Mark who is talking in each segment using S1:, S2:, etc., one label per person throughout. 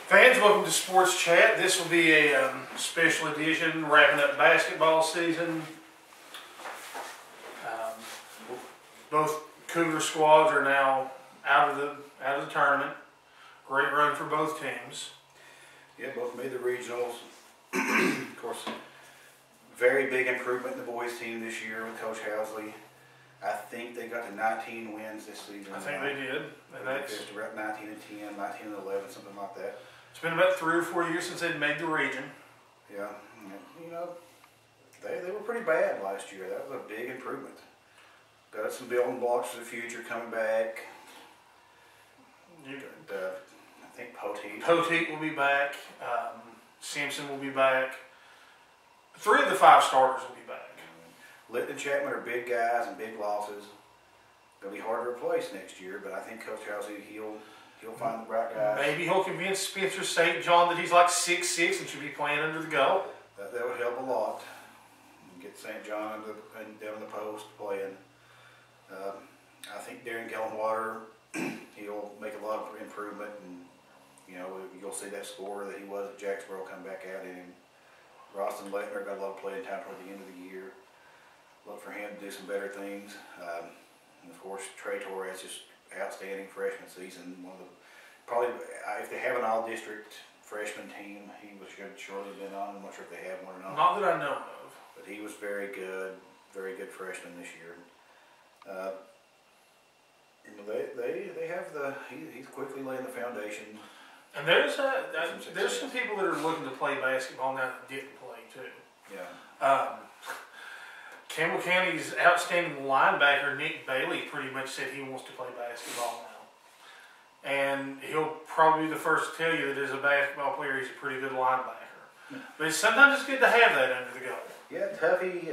S1: Fans, welcome to Sports Chat. This will be a special edition wrapping up basketball season. Both Cougar squads are now out of the tournament. Great run for both teams.
S2: Yeah, both made the regionals. Of course, very big improvement in the boys team this year with Coach Housley. I think they got to 19 wins this season.
S1: I think they did. And that's
S2: around 19 and 10, 19 and 11, something like that.
S1: It's been about 3 or 4 years since they'd made the region.
S2: Yeah, you know, they were pretty bad last year. That was a big improvement. Got some building blocks for the future coming back. I think
S1: Poteet will be back. Simpson will be back. 3 of the 5 starters will be back.
S2: Litton and Chapman are big guys and big losses. It'll be hard to replace next year, but I think Coach Housley, he'll find the right guys.
S1: Maybe he'll convince Spencer St. John that he's like 6'6" and should be playing under the goal.
S2: That would help a lot. Get St. John down in the post playing. I think Darren Gellenwater, he'll make a lot of improvement, and you'll see that scorer that he was at Jacksboro come back out in him. Roston Lettner got a lot of playing time toward the end of the year. Look for him to do some better things. And of course, Trey Torres, just outstanding freshman season. Probably, if they have an all-district freshman team, he was surely been on. I'm not sure if they have one or not.
S1: Not that I know of.
S2: But he was very good freshman this year. They have he's quickly laying the foundation.
S1: And there's some people that are looking to play basketball now that didn't play too.
S2: Yeah.
S1: Campbell County's outstanding linebacker Nick Bailey pretty much said he wants to play basketball now, and he'll probably be the first to tell you that as a basketball player he's a pretty good linebacker. Yeah. But sometimes it's good to have that under the goal.
S2: Yeah, Tuffy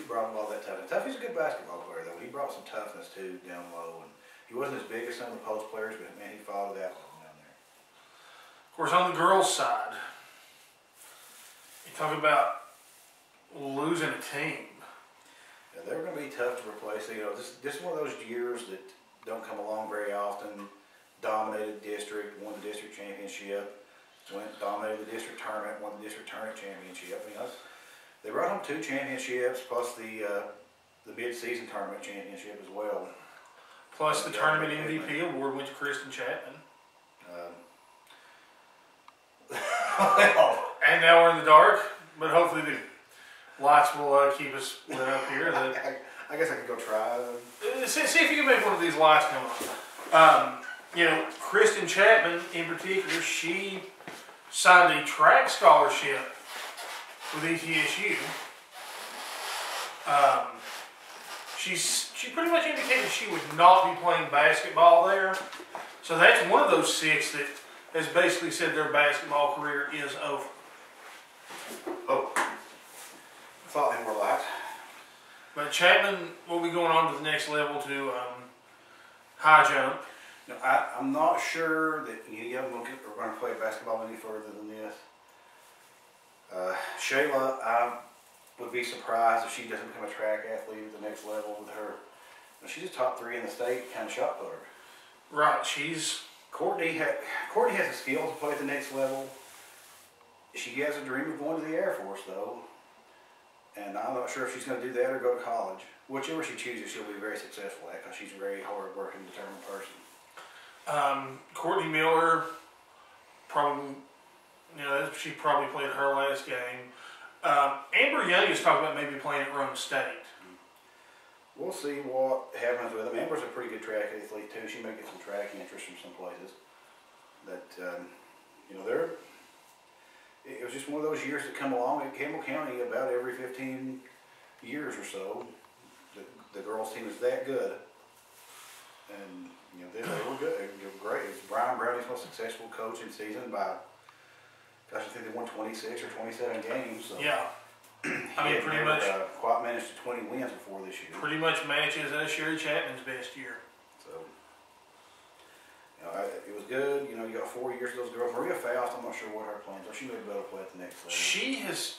S2: brought a lot of that toughness. Tuffy's a good basketball player though. He brought some toughness too down low, and he wasn't as big as some of the post players, but man, he followed that one down there.
S1: Of course, on the girls' side, you talk about losing a team.
S2: Yeah, they were going to be tough to replace. This is one of those years that don't come along very often. Dominated district, won the district championship, dominated the district tournament, won the district tournament championship. They brought home 2 championships plus the mid-season tournament championship as well.
S1: Plus the tournament MVP award went to Kristen Chapman. And now we're in the dark, but hopefully the lights will keep us lit up here.
S2: I guess I could go try.
S1: See if you can make one of these lights come on. Kristen Chapman in particular, she signed a track scholarship with ETSU. She pretty much indicated she would not be playing basketball there. So that's one of those 6 that has basically said their basketball career is over.
S2: Oh, I thought they were light.
S1: But Chapman will be going on to the next level to high jump.
S2: No, I'm not sure that any of them are going to play basketball any further than this. Shayla, I would be surprised if she doesn't become a track athlete at the next level with her. She's a top 3 in the state kind of shot putter.
S1: Right,
S2: Courtney has the skill to play at the next level. She has a dream of going to the Air Force though. And I'm not sure if she's going to do that or go to college. Whichever she chooses, she'll be very successful at because she's a very hard-working, determined person.
S1: Courtney Miller, she probably played her last game. Amber Young is talking about maybe playing at Rome State.
S2: We'll see what happens with them. Amber's a pretty good track athlete too. She may get some track interest from some places. But it was just one of those years that come along at Campbell County about every 15 years or so. The girls' team is that good, and they were good. They were great. It was Brian Browning's most successful coaching season by, I think they won 26 or 27 games. So
S1: yeah. Pretty much
S2: quite managed to 20 wins before this year.
S1: Pretty much matches Sherry Chapman's best year.
S2: So, it was good. You got 4 years of those girls. Maria Faust, I'm not sure what her plans are. She may be able to play at the next level.
S1: She has,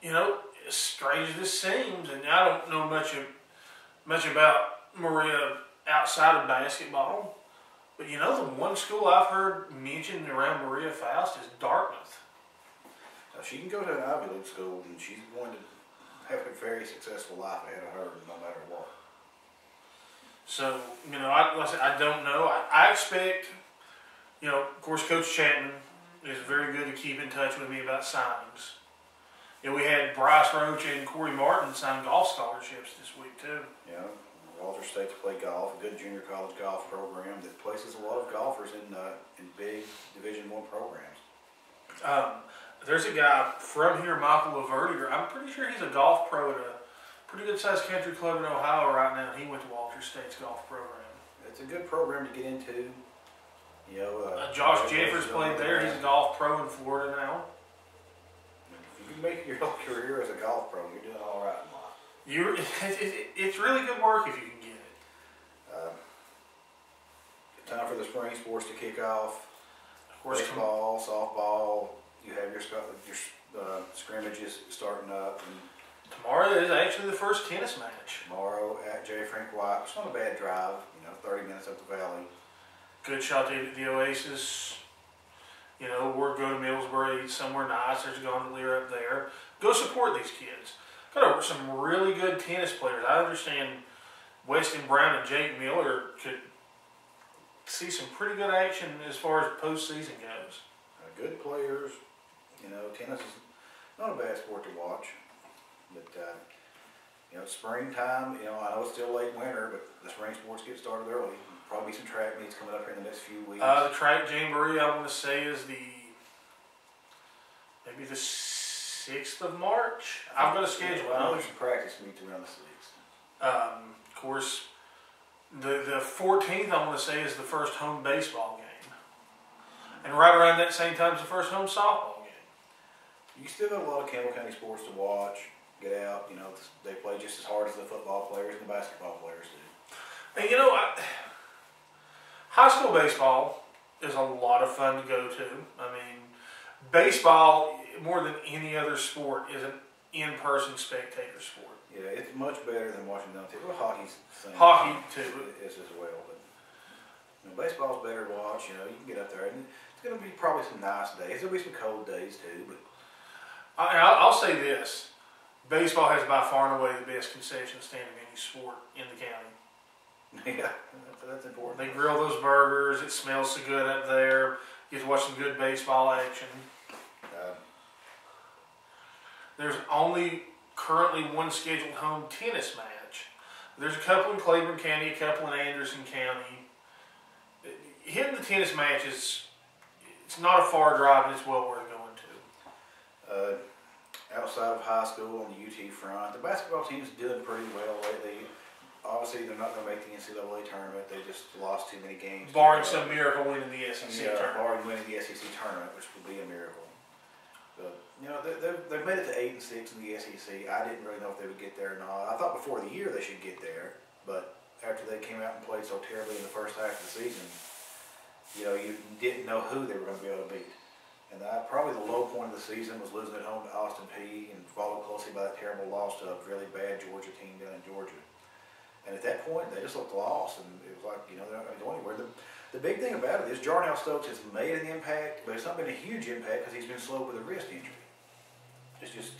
S1: as strange as this seems, and I don't know much about Maria outside of basketball, But you know, the one school I've heard mentioned around Maria Faust is Dartmouth.
S2: Now, she can go to an Ivy League school, and she's going to have a very successful life ahead of her, no matter what.
S1: So, you know, like I said, I don't know. I expect, you know, of course, Coach Chapman is very good to keep in touch with me about signings. You know, we had Bryce Roach and Corey Martin sign golf scholarships this week, too.
S2: You know, Walter State to play golf, a good junior college golf program that places a lot of golfers in big Division I programs.
S1: There's a guy from here, Michael Laverdier. I'm pretty sure he's a golf pro at a pretty good-sized country club in Ohio right now. He went to Walter State's golf program.
S2: It's a good program to get into. You know,
S1: Josh Jeffers played there. He's a golf pro in Florida now.
S2: If you can make your whole career as a golf pro, you're doing all right in life.
S1: It's really good work if you can get it.
S2: Time for the spring sports to kick off.
S1: Of course,
S2: baseball, softball. You have your scrimmages starting up. And
S1: tomorrow is actually the first tennis match.
S2: tomorrow at J. Frank White. It's not a bad drive. You know, 30 minutes up the valley.
S1: Good shot to the Oasis. You know, or go to Millsboro, eat somewhere nice. There's a gondolier up there. Go support these kids. Got some really good tennis players. I understand Weston Brown and Jake Miller could see some pretty good action as far as postseason goes.
S2: Good players. You know, tennis is not a bad sport to watch. But, you know, springtime, you know, I know it's still late winter, but the spring sports get started early. Probably some track meets coming up here in the next few weeks.
S1: The track jamboree, I want to say, is maybe the 6th of March. I've got a schedule.
S2: I know there's some practice meets around the 6th.
S1: Of course, the 14th, I want to say, is the first home baseball game. And right around that same time is the first home softball game.
S2: You still got a lot of Campbell County sports to watch, get out. You know, they play just as hard as the football players and the basketball players do.
S1: And you know, high school baseball is a lot of fun to go to. I mean, baseball, more than any other sport, is an in-person spectator sport.
S2: Yeah, it's much better than watching it on TV. Well, hockey's the same.
S1: Hockey, too.
S2: Is as well. But you know, baseball's better to watch. You know, you can get up there. And it's going to be probably some nice days. There'll be some cold days, too. But
S1: I'll say this. Baseball has by far and away the best concession stand of any sport in the county.
S2: Yeah, that's important.
S1: They grill those burgers. It smells so good up there. You get to watch some good baseball action. There's only currently one scheduled home tennis match. There's a couple in Claiborne County, a couple in Anderson County. Hitting the tennis match it's not a far drive, and it's well worth going to.
S2: Outside of high school on the UT front, the basketball team's doing pretty well lately. Obviously, they're not going to make the NCAA tournament. They just lost too many games.
S1: Barring some miracle winning the SEC tournament.
S2: Barring winning the SEC tournament, which would be a miracle. But, you know, they've made it to 8 and 6 in the SEC. I didn't really know if they would get there or not. I thought before the year they should get there, but after they came out and played so terribly in the first half of the season, you know, you didn't know who they were going to be able to beat. And probably the low point of the season was losing at home to Austin Peay and followed closely by that terrible loss to a really bad Georgia team down in Georgia. And at that point, they just looked lost, and it was like, you know, they're not going to go anywhere. The big thing about it is Jarnell Stokes has made an impact, but it's not been a huge impact because he's been slow with a wrist injury. It's just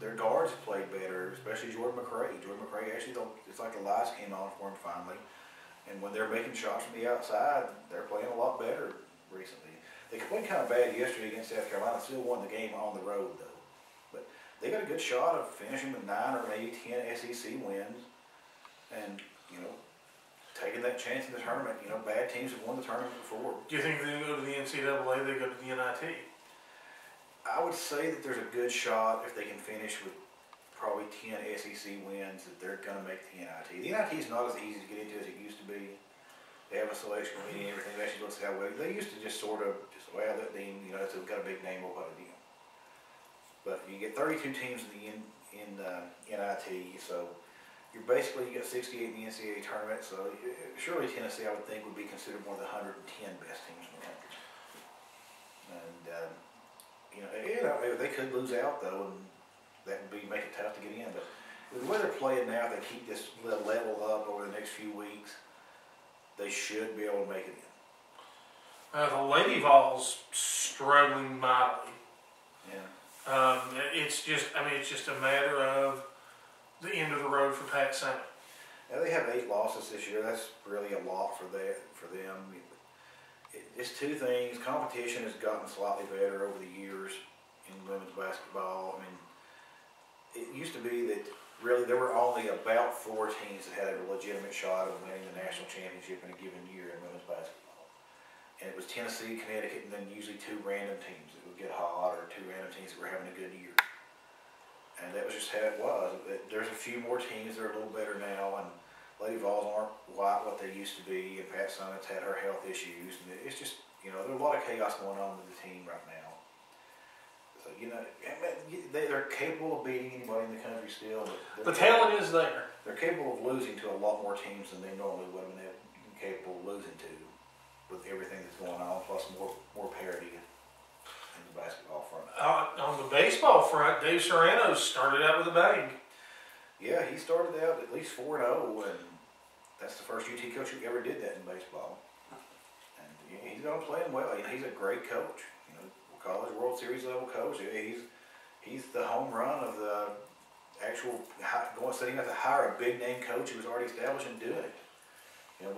S2: their guards have played better, especially Jordan McCray. Jordan McCray actually, it's like the lights came on for him finally. And when they're making shots from the outside, they're playing a lot better recently. They played kind of bad yesterday against South Carolina, still won the game on the road, though. But they got a good shot of finishing with 9 or maybe 10 SEC wins. And, you know, taking that chance in the tournament. You know, bad teams have won the tournament before.
S1: Do you think if they go to the NCAA, they go to the NIT?
S2: I would say that there's a good shot if they can finish with probably 10 SEC wins that they're going to make the NIT. The NIT is not as easy to get into as it used to be. They have a selection committee and everything. They actually look at how well. They used to just sort of, well, that team, you know, it's got a big name, we'll put it in. But you get 32 teams in the NIT, so you got 68 in the NCAA tournament. So surely Tennessee, I would think, would be considered one of the 110 best teams in the country. And you know, they could lose out though, and that would make it tough to get in. But with the way they're playing now, if they keep this level up over the next few weeks, they should be able to make it in.
S1: The Lady Vols struggling mightily.
S2: Yeah.
S1: It's just a matter of the end of the road for Pat Summit.
S2: Now they have 8 losses this year. That's really a lot for them. It's two things. Competition has gotten slightly better over the years in women's basketball. I mean, it used to be that really there were only about 4 teams that had a legitimate shot of winning the national championship in a given year in women's basketball. And it was Tennessee, Connecticut, and then usually 2 random teams that would get hot, or 2 random teams that were having a good year. And that was just how it was. There's a few more teams that are a little better now, and Lady Vols aren't quite what they used to be, and Pat Summit's had her health issues, and it's just, you know, there's a lot of chaos going on with the team right now. So, you know, they're capable of beating anybody in the country still.
S1: The talent is there.
S2: They're capable of losing to a lot more teams than they normally would have been capable of losing to, with everything that's going on, plus more parity in the basketball front.
S1: On the baseball front, Dave Serrano started out with a bang.
S2: Yeah, he started out at least 4-0, and that's the first UT coach who ever did that in baseball. And he's going to play him well. He's a great coach. You know, college World Series level coach. He's the home run of the actual setting up to hire a big name coach who was already established and doing it. You know,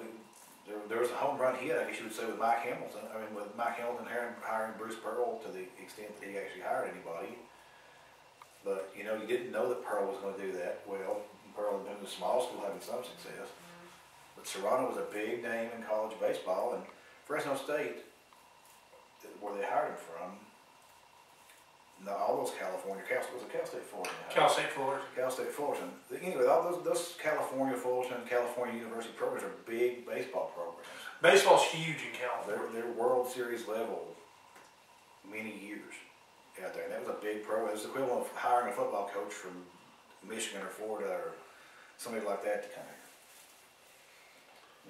S2: there was a home run hit, I guess you would say, with Mike Hamilton. I mean, with Mike Hamilton hiring Bruce Pearl to the extent that he actually hired anybody. But, you know, you didn't know that Pearl was going to do that. Well, Pearl had been in a small school having some success. But Serrano was a big name in college baseball, and Fresno State, where they hired him from, all those California, was it Cal State Fullerton?
S1: Cal State Fullerton.
S2: Cal State Fullerton. Anyway, all those California Fullerton, California University programs are big baseball programs.
S1: Baseball's huge in California.
S2: They're World Series level many years out there. And that was a big program. It was the equivalent of hiring a football coach from Michigan or Florida or somebody like that to come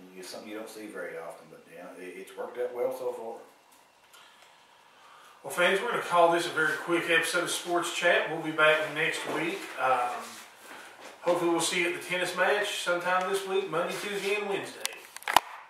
S2: here. It's something you don't see very often, but yeah, it's worked out well so far.
S1: Well, fans, we're going to call this a very quick episode of Sports Chat. We'll be back next week. Hopefully we'll see you at the tennis match sometime this week, Monday, Tuesday, and Wednesday.